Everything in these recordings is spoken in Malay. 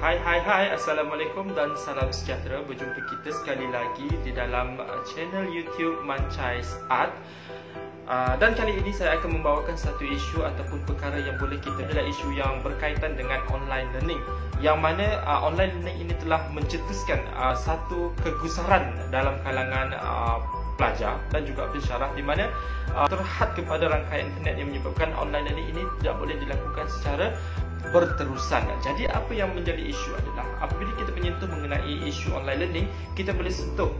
Hai, Assalamualaikum dan salam sejahtera. Berjumpa kita sekali lagi di dalam channel YouTube Mancais Art. Dan kali ini saya akan membawakan satu isu ataupun perkara yang boleh kita adalah isu yang berkaitan dengan online learning, yang mana online learning ini telah mencetuskan satu kegusaran dalam kalangan pelajar dan juga pensyarah, di mana terhad kepada rangkaian internet yang menyebabkan online learning ini tidak boleh dilakukan secara berterusan. Jadi apa yang menjadi isu adalah apabila kita menyentuh mengenai isu online learning, kita boleh sentuh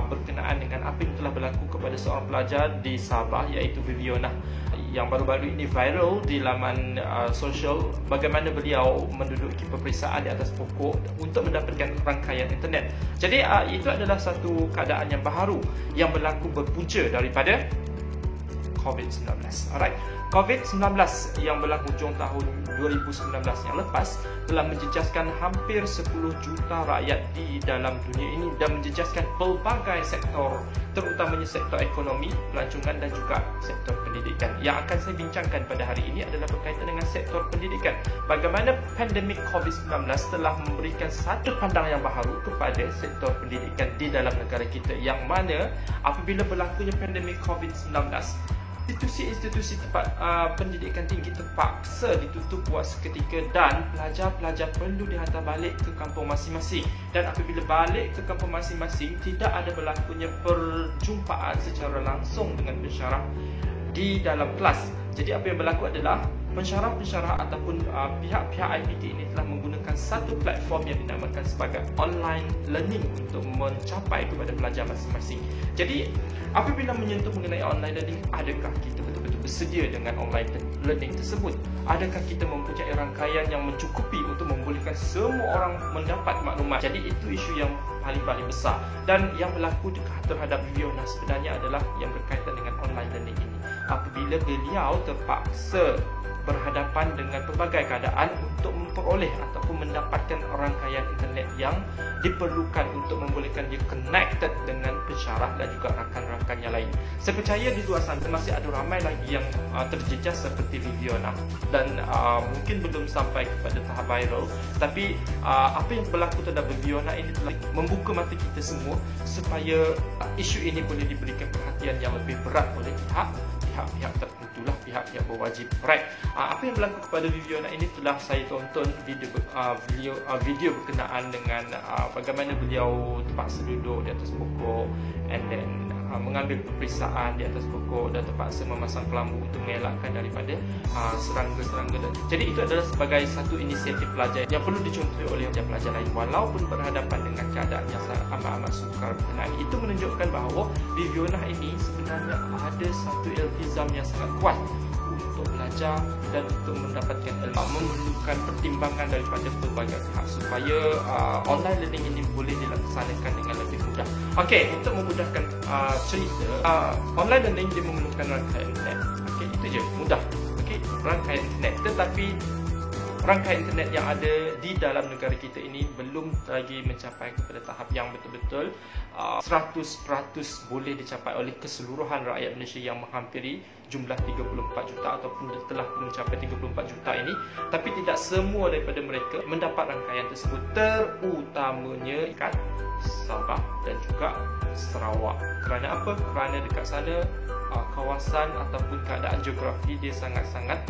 berkenaan dengan apa yang telah berlaku kepada seorang pelajar di Sabah, iaitu Viviana, yang baru-baru ini viral di laman sosial, bagaimana beliau menduduki peperiksaan di atas pokok untuk mendapatkan rangkaian internet. Jadi itu adalah satu keadaan yang baharu yang berlaku berpunca daripada COVID-19. Alright. COVID-19 yang berlaku hujung tahun 2019 yang lepas telah menjejaskan hampir 10 juta rakyat di dalam dunia ini dan menjejaskan pelbagai sektor, terutamanya sektor ekonomi, pelancongan dan juga sektor pendidikan. Yang akan saya bincangkan pada hari ini adalah berkaitan dengan sektor pendidikan. Bagaimana pandemik COVID-19 telah memberikan satu pandangan yang baharu kepada sektor pendidikan di dalam negara kita, yang mana apabila berlakunya pandemik COVID-19, institusi-institusi tempat pendidikan tinggi terpaksa ditutup buat seketika dan pelajar-pelajar perlu dihantar balik ke kampung masing-masing. Dan apabila balik ke kampung masing-masing, tidak ada berlakunya perjumpaan secara langsung dengan pensyarah di dalam kelas. Jadi apa yang berlaku adalah pensyarah-pensyarah ataupun pihak-pihak IPT ini telah menggunakan satu platform yang dinamakan sebagai online learning untuk mencapai kepada pelajar masing-masing. Jadi apabila menyentuh mengenai online learning, adakah kita betul-betul bersedia dengan online learning tersebut? Adakah kita mempunyai rangkaian yang mencukupi untuk membolehkan semua orang mendapat maklumat? Jadi itu isu yang paling besar. Dan yang berlaku terhadap Viviana sebenarnya adalah yang berkaitan dengan online learning ini. Apabila beliau terpaksa berhadapan dengan pelbagai keadaan untuk memperoleh ataupun mendapatkan rangkaian internet yang diperlukan untuk membolehkan dia connected dengan pensyarah dan juga rakan-rakan yang lain. Saya percaya di luar sana masih ada ramai lagi yang terjejas seperti Viviana dan mungkin belum sampai kepada tahap viral, tapi apa yang berlaku terhadap Viviana ini telah membuka mata kita semua supaya isu ini boleh diberikan perhatian yang lebih berat oleh pihak-pihak tertentulah, pihak-pihak berwajib. Right. Apa yang berlaku kepada Viviana ini telah saya tonton video berkenaan dengan bagaimana beliau terpaksa duduk di atas pokok and then mengambil peperiksaan di atas pokok dan terpaksa memasang kelambu untuk mengelakkan daripada serangga-serangga. Jadi itu adalah sebagai satu inisiatif pelajar yang perlu dicontohi oleh pelajar lain walaupun berhadapan dengan keadaan yang sangat amat sukar berkenaan. Itu menunjukkan bahawa Viviana ini sebenarnya ada satu iltizam yang sangat kuat untuk belajar dan untuk mendapatkan ilmu, memerlukan pertimbangan daripada pelbagai pihak supaya online learning ini boleh dilaksanakan dengan lebih mudah. Okey, untuk memudahkan cerita, online learning dia memerlukan rangkaian internet. Okey, itu je, mudah. Okey, rangkaian internet. Tetapi rangkaian internet yang ada di dalam negara kita ini belum lagi mencapai kepada tahap yang betul-betul 100% boleh dicapai oleh keseluruhan rakyat Malaysia yang menghampiri jumlah 34 juta ataupun telah mencapai 34 juta ini. Tapi tidak semua daripada mereka mendapat rangkaian tersebut, terutamanya kat Sabah dan juga Sarawak. Kerana apa? Kerana dekat sana kawasan ataupun keadaan geografi dia sangat-sangat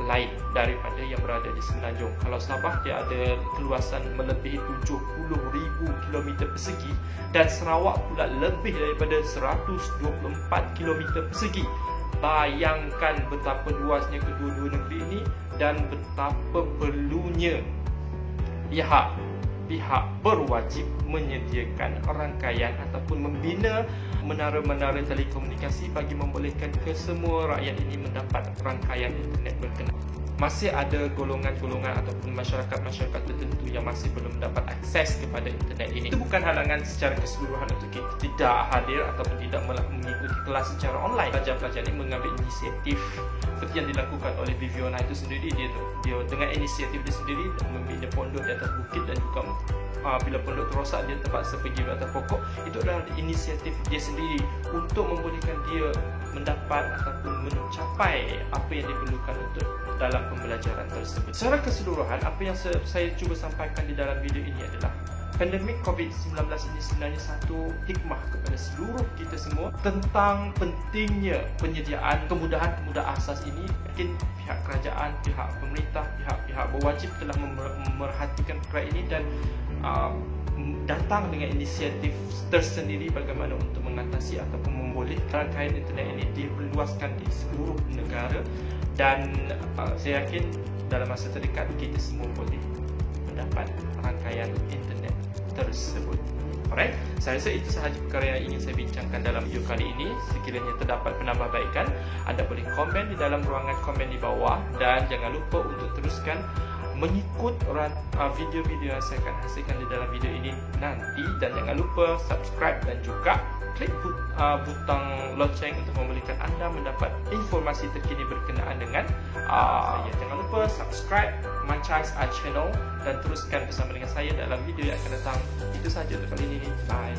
lain daripada yang berada di Semenanjung. Kalau Sabah dia ada keluasan melebihi 70,000 km persegi dan Sarawak pula lebih daripada 124 km persegi. Bayangkan betapa luasnya kedua-dua negeri ini dan betapa perlunya pihak berwajib menyediakan rangkaian ataupun membina menara-menara telekomunikasi bagi membolehkan kesemua rakyat ini mendapat rangkaian internet berkenaan. Masih ada golongan-golongan ataupun masyarakat-masyarakat tertentu yang masih belum mendapat akses kepada internet ini. Itu bukan halangan secara keseluruhan untuk kita tidak hadir ataupun tidak mengikuti kelas secara online. Pelajar-pelajar ini mengambil inisiatif seperti yang dilakukan oleh Viviana itu sendiri. Dia dengan inisiatif dia sendiri membina pondok di atas bukit dan juga bila pondok terosak dia terpaksa pergi di atas pokok. Itu adalah inisiatif dia sendiri untuk membolehkan dia mendapat ataupun mencapai apa yang diperlukan untuk dalam pembelajaran tersebut. Secara keseluruhan, apa yang saya cuba sampaikan di dalam video ini adalah pandemik COVID-19 ini sebenarnya satu hikmah kepada seluruh kita semua tentang pentingnya penyediaan kemudahan-kemudahan asas ini. Mungkin pihak kerajaan, pihak pemerintah, pihak-pihak berwajib telah memerhatikan perkara ini dan datang dengan inisiatif tersendiri bagaimana untuk mengatasi ataupun membolehkan rangkaian internet ini diperluaskan di seluruh negara, dan saya yakin dalam masa terdekat kita semua boleh mendapat rangkaian internet tersebut. Alright, saya rasa itu sahaja perkara yang ingin saya bincangkan dalam video kali ini. Sekiranya terdapat penambahbaikan, anda boleh komen di dalam ruangan komen di bawah, dan jangan lupa untuk teruskan mengikut video-video yang saya akan hasilkan di dalam video ini nanti, dan jangan lupa subscribe dan juga klik butang lonceng untuk memberikan anda mendapat informasi terkini berkenaan dengan jangan lupa subscribe Manchais Art Channel dan teruskan bersama dengan saya dalam video yang akan datang. Itu sahaja untuk kali ini. Bye.